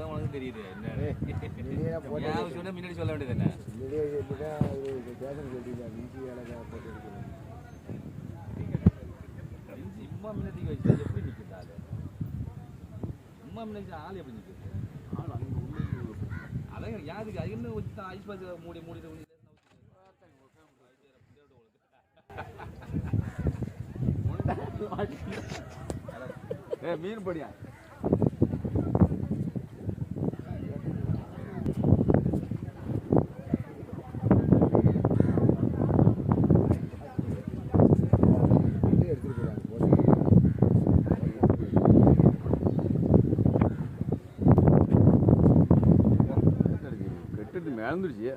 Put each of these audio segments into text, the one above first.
உனக்கு தெரியுது என்ன முன்னாடி சொல்ல வேண்டியது என்ன சும்மா முன்னாடி வச்சு எப்படி நிற்குது ஆள் சும்மா முன்னாடி ஆள் எப்படி நிற்குது அதான் யாருக்கு அது என்ன வச்சு தான் ஐஸ் பாஸ் மூடி மூடி மீன் படியா மேலந்துருச்சு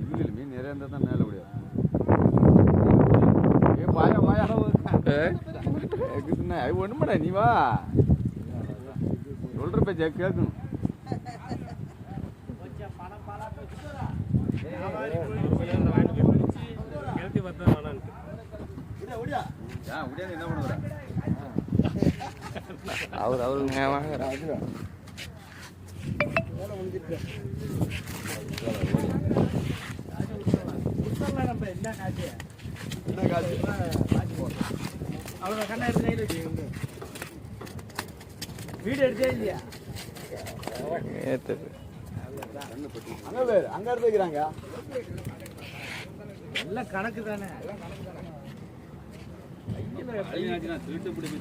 இல்லை மீன் நிறைய இருந்தால் தான் மேலே முடியாது பாயா பாயா அது ஒண்ணுமாடா நீ வா சொல்ற பேச்ச கேட்கணும் என்ன பண்ணுற அவரு வீடு எடுத்தே இல்லையா அங்க எடுத்து வைக்கிறாங்க எல்லாம் கணக்கு தானே திருட்டு பிடிச்சி